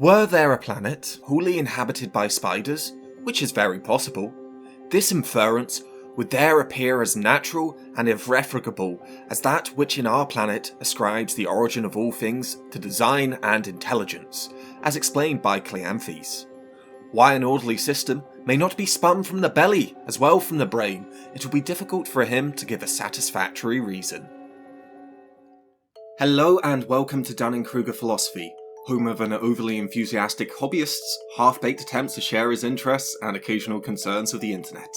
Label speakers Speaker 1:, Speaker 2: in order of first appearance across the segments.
Speaker 1: Were there a planet wholly inhabited by spiders, which is very possible, this inference would there appear as natural and irrefragable as that which in our planet ascribes the origin of all things to design and intelligence, as explained by Cleanthes. Why an orderly system may not be spun from the belly as well from the brain, it will be difficult for him to give a satisfactory reason. Hello and welcome to Dunning-Kruger Philosophy, home of an overly enthusiastic hobbyist's half-baked attempts to share his interests and occasional concerns of the internet.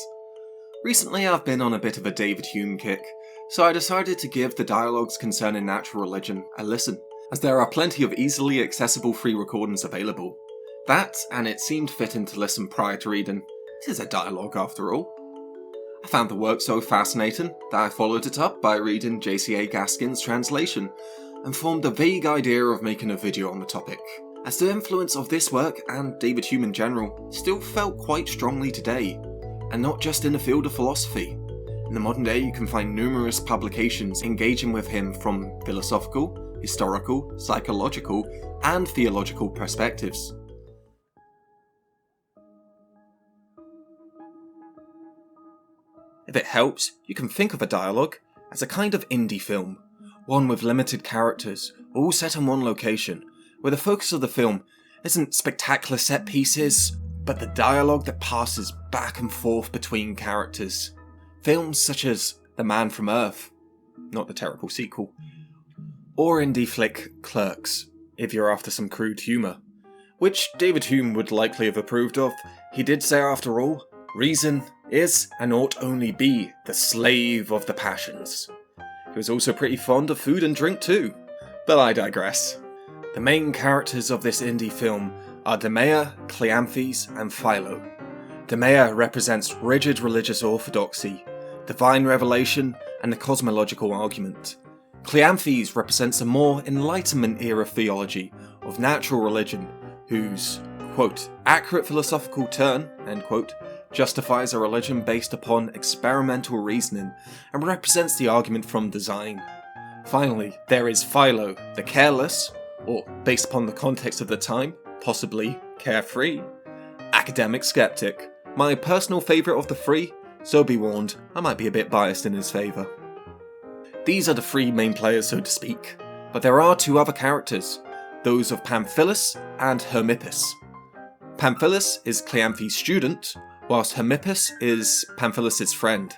Speaker 1: Recently I've been on a bit of a David Hume kick, so I decided to give the dialogues concerning natural religion a listen, as there are plenty of easily accessible free recordings available. That, and it seemed fitting to listen prior to reading. It is a dialogue after all. I found the work so fascinating that I followed it up by reading J.C.A. Gaskin's translation, and formed a vague idea of making a video on the topic, as the influence of this work, and David Hume in general, still felt quite strongly today, and not just in the field of philosophy. In the modern day you can find numerous publications engaging with him from philosophical, historical, psychological, and theological perspectives. If it helps, you can think of a dialogue as a kind of indie film, one with limited characters, all set in one location, where the focus of the film isn't spectacular set pieces, but the dialogue that passes back and forth between characters. Films such as The Man from Earth, not the terrible sequel, or indie flick Clerks, if you're after some crude humour, which David Hume would likely have approved of. He did say, after all, reason is and ought only be the slave of the passions. He was also pretty fond of food and drink too, but I digress. The main characters of this indie film are Demea, Cleanthes, and Philo. Demea represents rigid religious orthodoxy, divine revelation, and the cosmological argument. Cleanthes represents a more Enlightenment-era theology of natural religion, whose, quote, accurate philosophical turn, end quote, justifies a religion based upon experimental reasoning and represents the argument from design. Finally, there is Philo, the careless, or based upon the context of the time, possibly carefree, academic skeptic. My personal favourite of the three, so be warned, I might be a bit biased in his favour. These are the three main players, so to speak, but there are two other characters, those of Pamphilus and Hermippus. Pamphilus is Cleanthes' student, whilst Hermippus is Pamphilus' friend.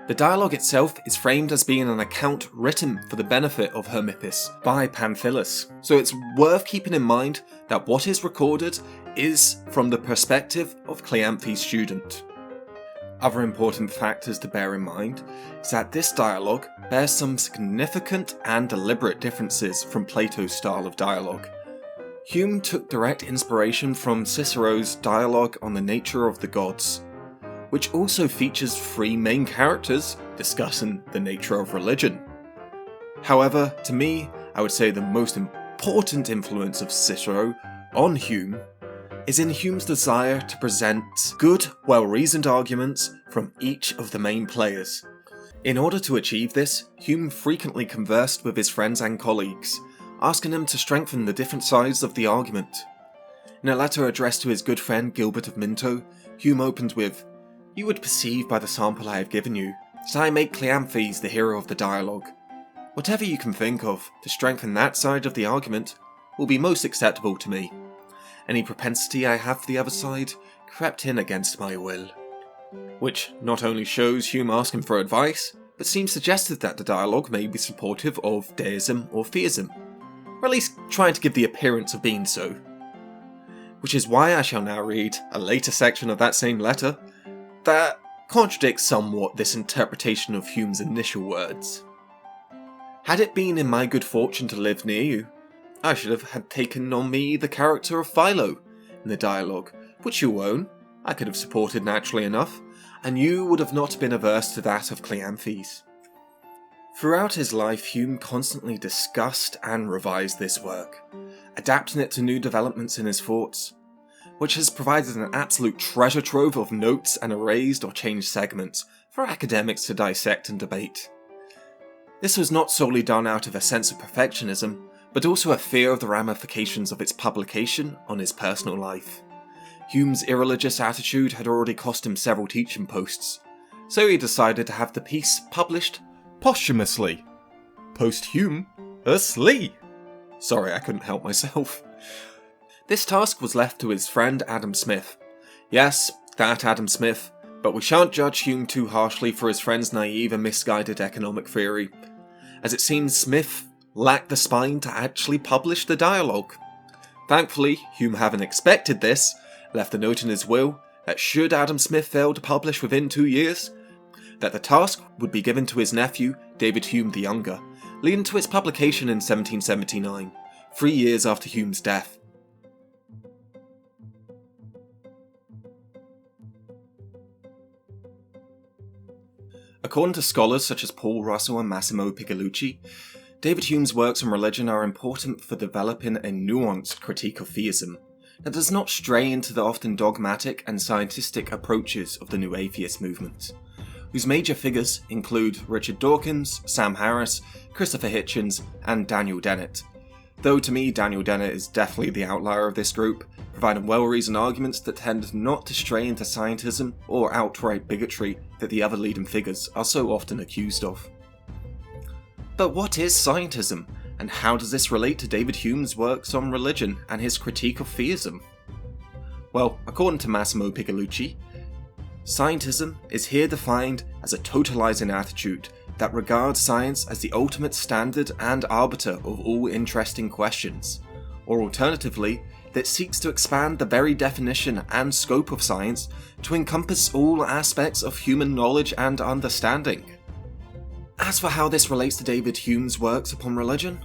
Speaker 1: The dialogue itself is framed as being an account written for the benefit of Hermippus by Pamphilus, so it's worth keeping in mind that what is recorded is from the perspective of Cleanthes' student. Other important factors to bear in mind is that this dialogue bears some significant and deliberate differences from Plato's style of dialogue. Hume took direct inspiration from Cicero's dialogue on the nature of the gods, which also features three main characters discussing the nature of religion. However, to me, I would say the most important influence of Cicero on Hume is in Hume's desire to present good, well-reasoned arguments from each of the main players. In order to achieve this, Hume frequently conversed with his friends and colleagues, asking them to strengthen the different sides of the argument. In a letter addressed to his good friend Gilbert of Minto, Hume opened with, "You would perceive by the sample I have given you that I make Cleanthes the hero of the dialogue. Whatever you can think of to strengthen that side of the argument will be most acceptable to me. Any propensity I have for the other side crept in against my will." Which not only shows Hume asking for advice, but seems suggestive that the dialogue may be supportive of deism or theism, or at least trying to give the appearance of being so. Which is why I shall now read a later section of that same letter that contradicts somewhat this interpretation of Hume's initial words. "Had it been in my good fortune to live near you, I should have had taken on me the character of Philo in the dialogue, which you'll own I could have supported naturally enough, and you would have not been averse to that of Cleanthes." Throughout his life, Hume constantly discussed and revised this work, adapting it to new developments in his thoughts, which has provided an absolute treasure trove of notes and erased or changed segments for academics to dissect and debate. This was not solely done out of a sense of perfectionism, but also a fear of the ramifications of its publication on his personal life. Hume's irreligious attitude had already cost him several teaching posts, so he decided to have the piece published posthumously. Posthumously. Sorry, I couldn't help myself. This task was left to his friend Adam Smith. Yes, that Adam Smith, but we shan't judge Hume too harshly for his friend's naive and misguided economic theory, as it seems Smith lacked the spine to actually publish the dialogue. Thankfully, Hume, having expected this, left a note in his will that should Adam Smith fail to publish within 2 years, that the task would be given to his nephew, David Hume the Younger, leading to its publication in 1779, 3 years after Hume's death. According to scholars such as Paul Russell and Massimo Pigliucci, David Hume's works on religion are important for developing a nuanced critique of theism that does not stray into the often dogmatic and scientistic approaches of the New Atheist movement, whose major figures include Richard Dawkins, Sam Harris, Christopher Hitchens, and Daniel Dennett. Though to me, Daniel Dennett is definitely the outlier of this group, providing well-reasoned arguments that tend not to stray into scientism or outright bigotry that the other leading figures are so often accused of. But what is scientism, and how does this relate to David Hume's works on religion and his critique of theism? Well, according to Massimo Pigliucci, scientism is here defined as a totalizing attitude that regards science as the ultimate standard and arbiter of all interesting questions, or alternatively, that seeks to expand the very definition and scope of science to encompass all aspects of human knowledge and understanding. As for how this relates to David Hume's works upon religion,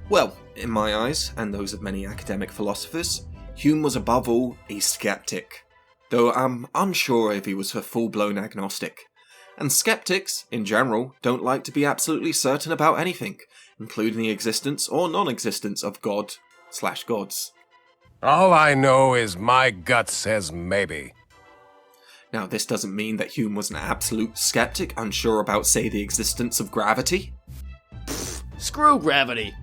Speaker 1: well, in my eyes, and those of many academic philosophers, Hume was above all a sceptic, though I'm unsure if he was a full-blown agnostic. And skeptics, in general, don't like to be absolutely certain about anything, including the existence or non-existence of God/gods.
Speaker 2: All I know is my gut says maybe.
Speaker 1: Now, this doesn't mean that Hume was an absolute skeptic, unsure about, say, the existence of gravity.
Speaker 3: Screw gravity!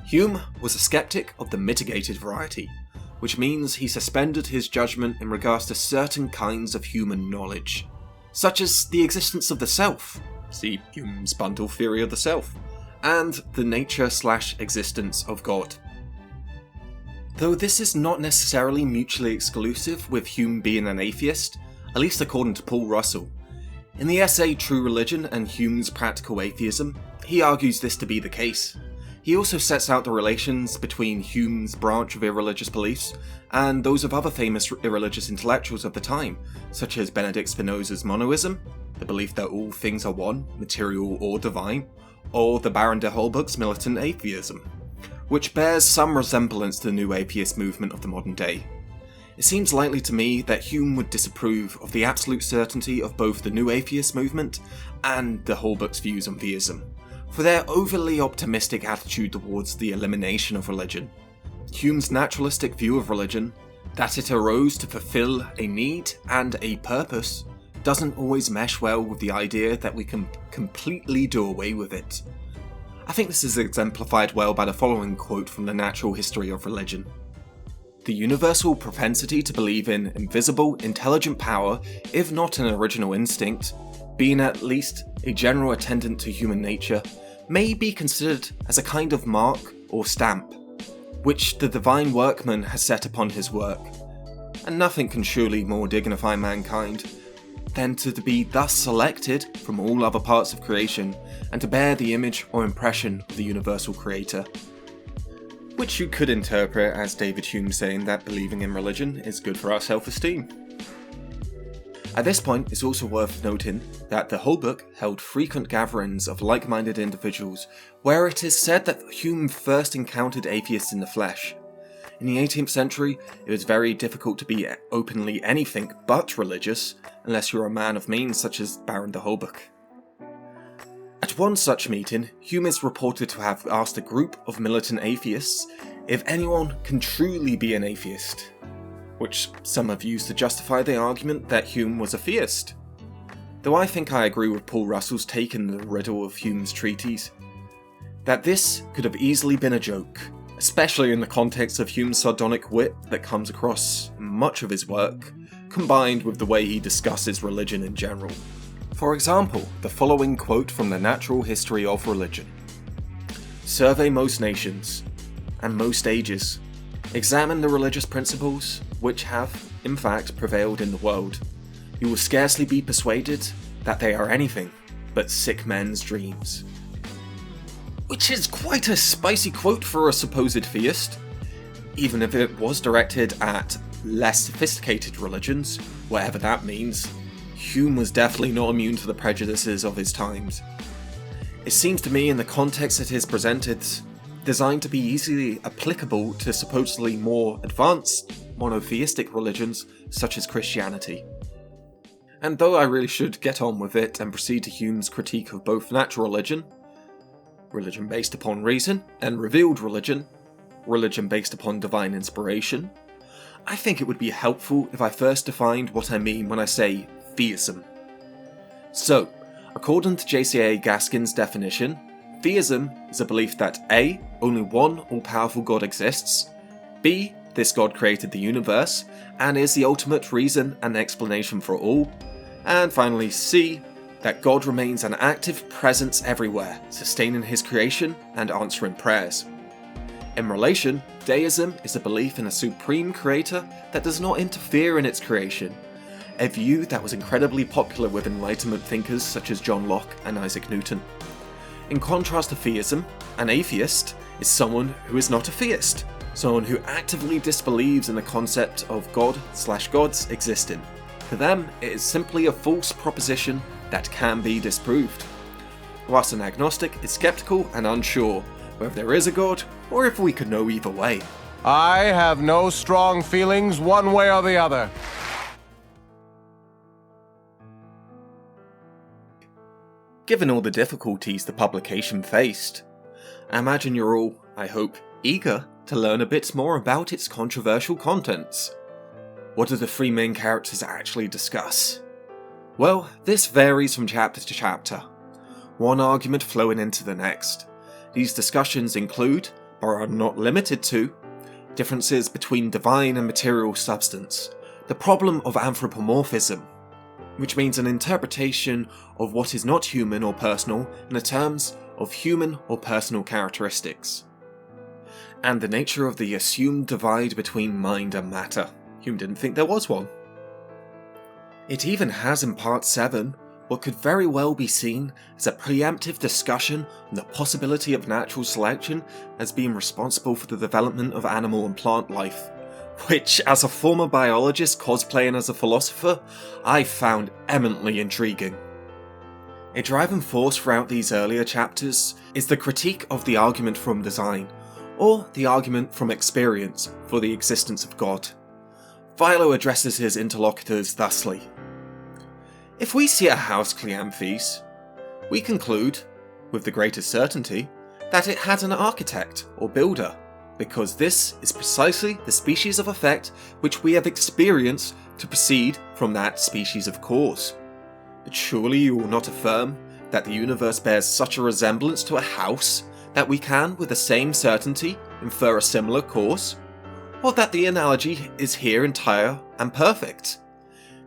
Speaker 1: Hume was a skeptic of the mitigated variety, which means he suspended his judgment in regards to certain kinds of human knowledge, such as the existence of the self, see Hume's bundle theory of the self, and the nature/existence of God. Though this is not necessarily mutually exclusive with Hume being an atheist, at least according to Paul Russell. In the essay True Religion and Hume's Practical Atheism, he argues this to be the case. He also sets out the relations between Hume's branch of irreligious beliefs and those of other famous irreligious intellectuals of the time, such as Benedict Spinoza's monoism, the belief that all things are one, material or divine, or the Baron de Holbach's militant atheism, which bears some resemblance to the New Atheist movement of the modern day. It seems likely to me that Hume would disapprove of the absolute certainty of both the New Atheist movement and de Holbach's views on theism, for their overly optimistic attitude towards the elimination of religion. Hume's naturalistic view of religion, that it arose to fulfill a need and a purpose, doesn't always mesh well with the idea that we can completely do away with it. I think this is exemplified well by the following quote from The Natural History of Religion. "The universal propensity to believe in invisible, intelligent power, if not an original instinct, being at least a general attendant to human nature, may be considered as a kind of mark or stamp, which the divine workman has set upon his work, and nothing can surely more dignify mankind than to be thus selected from all other parts of creation, and to bear the image or impression of the universal creator." Which you could interpret as David Hume saying that believing in religion is good for our self-esteem. At this point, it's also worth noting that the Holbach held frequent gatherings of like-minded individuals where it is said that Hume first encountered atheists in the flesh. In the 18th century, it was very difficult to be openly anything but religious, unless you were a man of means such as Baron de Holbach. At one such meeting, Hume is reported to have asked a group of militant atheists if anyone can truly be an atheist, which some have used to justify the argument that Hume was a theist. Though I think I agree with Paul Russell's take in The Riddle of Hume's Treatise. that this could have easily been a joke, especially in the context of Hume's sardonic wit that comes across in much of his work, combined with the way he discusses religion in general. For example, the following quote from the Natural History of Religion. "Survey most nations, and most ages. Examine the religious principles which have, in fact, prevailed in the world. You will scarcely be persuaded that they are anything but sick men's dreams." Which is quite a spicy quote for a supposed theist, even if it was directed at less sophisticated religions, whatever that means. Hume was definitely not immune to the prejudices of his times. It seems to me, in the context it is presented, designed to be easily applicable to supposedly more advanced monotheistic religions such as Christianity. And though I really should get on with it and proceed to Hume's critique of both natural religion, religion based upon reason, and revealed religion, religion based upon divine inspiration, I think it would be helpful if I first defined what I mean when I say theism. So, according to JCA Gaskin's definition, theism is a belief that A. Only one all-powerful God exists, B. This God created the universe, and is the ultimate reason and explanation for all, and finally C. That God remains an active presence everywhere, sustaining his creation and answering prayers. In relation, deism is a belief in a supreme creator that does not interfere in its creation, a view that was incredibly popular with Enlightenment thinkers such as John Locke and Isaac Newton. In contrast to theism, an atheist is someone who is not a theist, someone who actively disbelieves in the concept of God/gods existing. For them, it is simply a false proposition that can be disproved, whilst an agnostic is skeptical and unsure whether there is a God or if we could know either way.
Speaker 2: I have no strong feelings one way or the other.
Speaker 1: Given all the difficulties the publication faced, I imagine you're all, I hope, eager to learn a bit more about its controversial contents. What do the three main characters actually discuss? Well, this varies from chapter to chapter, one argument flowing into the next. These discussions include, but are not limited to, differences between divine and material substance, the problem of anthropomorphism, which means an interpretation of what is not human or personal in the terms of human or personal characteristics, and the nature of the assumed divide between mind and matter. Hume didn't think there was one. It even has in part 7 what could very well be seen as a preemptive discussion on the possibility of natural selection as being responsible for the development of animal and plant life, which, as a former biologist cosplaying as a philosopher, I found eminently intriguing. A driving force throughout these earlier chapters is the critique of the argument from design, or the argument from experience, for the existence of God. Philo addresses his interlocutors thusly. If we see a house, Cleanthes, we conclude, with the greatest certainty, that it had an architect or builder, because this is precisely the species of effect which we have experienced to proceed from that species of cause. But surely you will not affirm that the universe bears such a resemblance to a house that we can, with the same certainty, infer a similar cause, or that the analogy is here entire and perfect.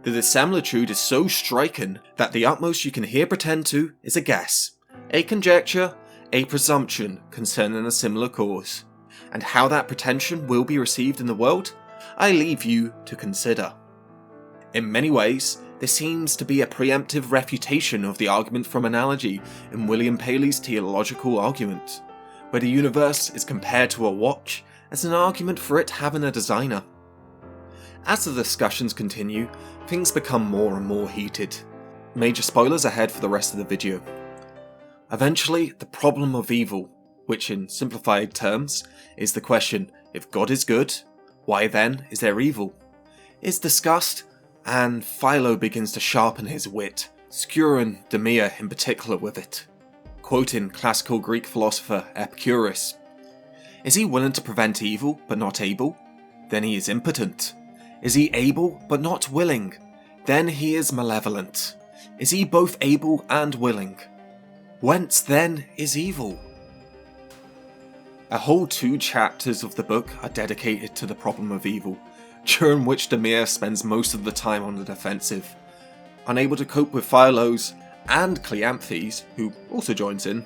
Speaker 1: The dissimilitude is so striking that the utmost you can here pretend to is a guess, a conjecture, a presumption concerning a similar cause, and how that pretension will be received in the world, I leave you to consider. In many ways, this seems to be a preemptive refutation of the argument from analogy in William Paley's teleological argument, where the universe is compared to a watch as an argument for it having a designer. As the discussions continue, things become more and more heated. Major spoilers ahead for the rest of the video. Eventually, the problem of evil, which in simplified terms is the question, if God is good, why then is there evil, is discussed, and Philo begins to sharpen his wit, skewering Demea in particular with it. Quoting classical Greek philosopher Epicurus, "Is he willing to prevent evil but not able? Then he is impotent. Is he able but not willing? Then he is malevolent. Is he both able and willing? Whence then is evil?" A whole 2 chapters of the book are dedicated to the problem of evil, during which Demea spends most of the time on the defensive. Unable to cope with Philo's and Cleanthes, who also joins in,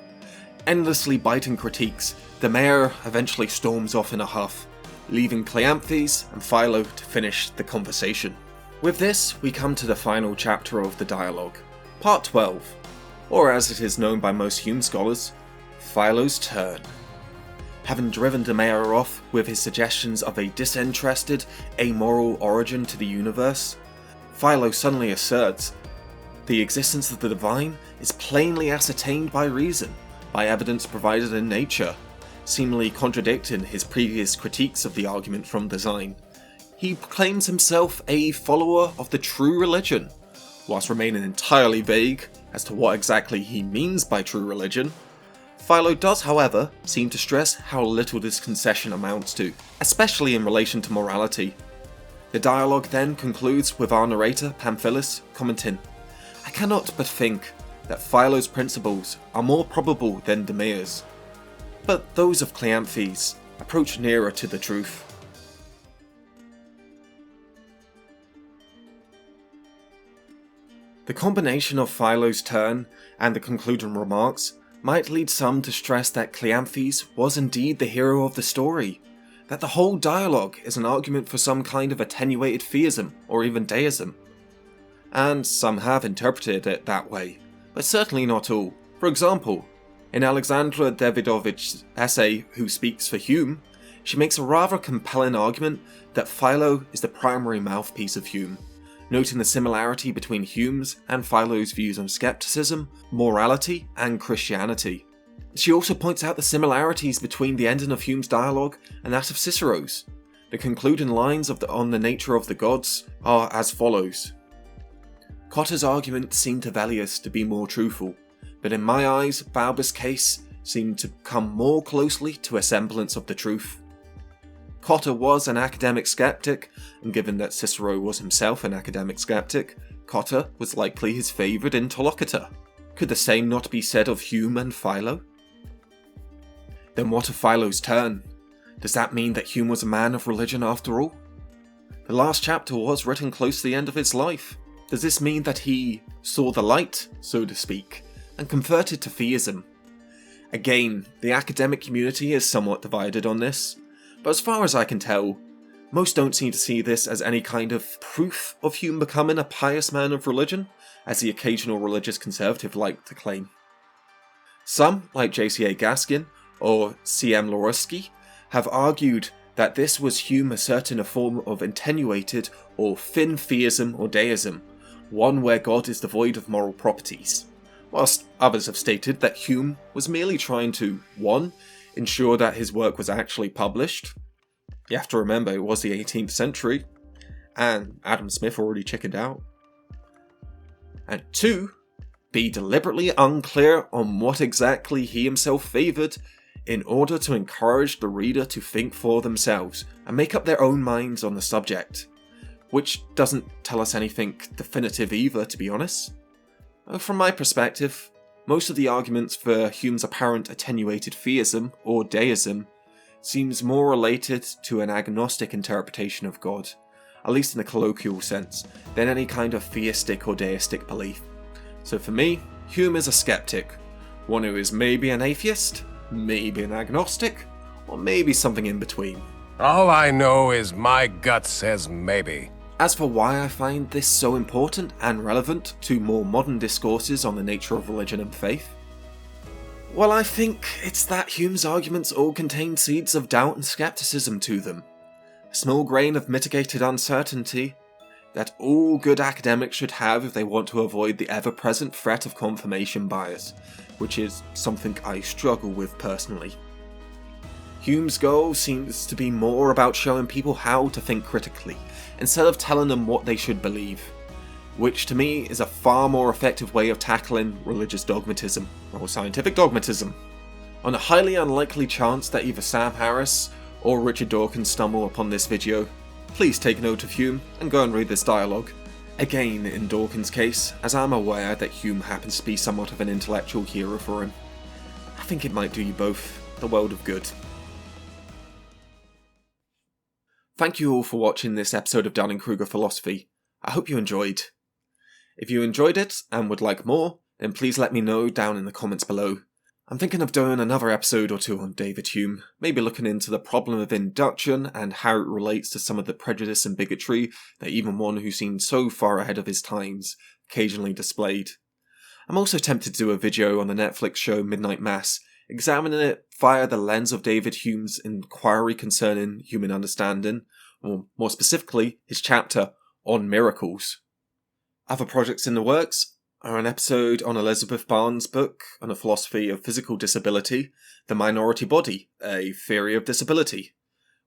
Speaker 1: endlessly biting critiques, Demea eventually storms off in a huff, leaving Cleanthes and Philo to finish the conversation. With this, we come to the final chapter of the dialogue, part 12, or as it is known by most Hume scholars, Philo's turn. Having driven Demea off with his suggestions of a disinterested, amoral origin to the universe, Philo suddenly asserts the existence of the divine is plainly ascertained by reason, by evidence provided in nature, seemingly contradicting his previous critiques of the argument from design. He proclaims himself a follower of the true religion, whilst remaining entirely vague as to what exactly he means by true religion. Philo does, however, seem to stress how little this concession amounts to, especially in relation to morality. The dialogue then concludes with our narrator, Pamphilus, commenting, "I cannot but think that Philo's principles are more probable than Demea's, but those of Cleanthes approach nearer to the truth." The combination of Philo's turn and the concluding remarks might lead some to stress that Cleanthes was indeed the hero of the story, that the whole dialogue is an argument for some kind of attenuated theism or even deism. And some have interpreted it that way, but certainly not all. For example, in Alexandra Davidovich's essay Who Speaks for Hume, she makes a rather compelling argument that Philo is the primary mouthpiece of Hume, noting the similarity between Hume's and Philo's views on skepticism, morality, and Christianity. She also points out the similarities between the ending of Hume's dialogue and that of Cicero's. The concluding lines on the nature of the gods are as follows. Cotter's argument seemed to Velleius to be more truthful, but in my eyes, Balbus' case seemed to come more closely to a semblance of the truth. Cotter was an academic skeptic, and given that Cicero was himself an academic skeptic, Cotter was likely his favoured interlocutor. Could the same not be said of Hume and Philo? Then what of Philo's turn? Does that mean that Hume was a man of religion after all? The last chapter was written close to the end of his life. Does this mean that he saw the light, so to speak, and converted to theism? Again, the academic community is somewhat divided on this, but as far as I can tell, most don't seem to see this as any kind of proof of Hume becoming a pious man of religion, as the occasional religious conservative like to claim. Some, like J.C.A. Gaskin or C.M. Lorkowski, have argued that this was Hume asserting a form of attenuated or thin theism or deism, one where God is devoid of moral properties, whilst others have stated that Hume was merely trying to 1. Ensure that his work was actually published. You have to remember it was the 18th century, and Adam Smith already chickened out. And 2. Be deliberately unclear on what exactly he himself favoured, in order to encourage the reader to think for themselves and make up their own minds on the subject, which doesn't tell us anything definitive either, to be honest. From my perspective, most of the arguments for Hume's apparent attenuated theism, or deism, seems more related to an agnostic interpretation of God, at least in a colloquial sense, than any kind of theistic or deistic belief. So for me, Hume is a skeptic, one who is maybe an atheist, maybe an agnostic, or maybe something in between.
Speaker 2: All I know is my gut says maybe.
Speaker 1: As for why I find this so important and relevant to more modern discourses on the nature of religion and faith, well, I think it's that Hume's arguments all contain seeds of doubt and skepticism to them. A small grain of mitigated uncertainty that all good academics should have if they want to avoid the ever-present threat of confirmation bias, which is something I struggle with personally. Hume's goal seems to be more about showing people how to think critically, instead of telling them what they should believe, which to me is a far more effective way of tackling religious dogmatism, or scientific dogmatism. On a highly unlikely chance that either Sam Harris or Richard Dawkins stumble upon this video, please take note of Hume and go and read this dialogue. Again, in Dawkins' case, as I'm aware that Hume happens to be somewhat of an intellectual hero for him. I think it might do you both the world of good. Thank you all for watching this episode of Dunning-Kruger Philosophy. I hope you enjoyed. If you enjoyed it and would like more, then please let me know down in the comments below. I'm thinking of doing another episode or two on David Hume, maybe looking into the problem of induction and how it relates to some of the prejudice and bigotry that even one who seemed so far ahead of his times occasionally displayed. I'm also tempted to do a video on the Netflix show Midnight Mass, examining it via the lens of David Hume's inquiry concerning human understanding, or more specifically, his chapter on miracles. Other projects in the works are an episode on Elizabeth Barnes' book on the philosophy of physical disability, The Minority Body, a Theory of Disability,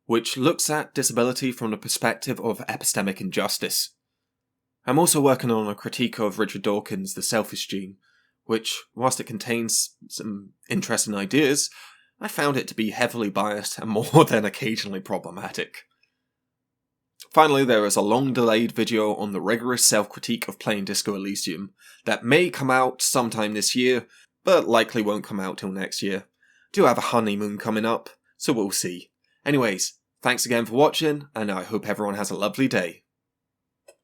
Speaker 1: which looks at disability from the perspective of epistemic injustice. I'm also working on a critique of Richard Dawkins' The Selfish Gene, which, whilst it contains some interesting ideas, I found it to be heavily biased and more than occasionally problematic. Finally, there is a long-delayed video on the rigorous self-critique of playing Disco Elysium that may come out sometime this year, but likely won't come out till next year. Do have a honeymoon coming up, so we'll see. Anyways, thanks again for watching, and I hope everyone has a lovely day.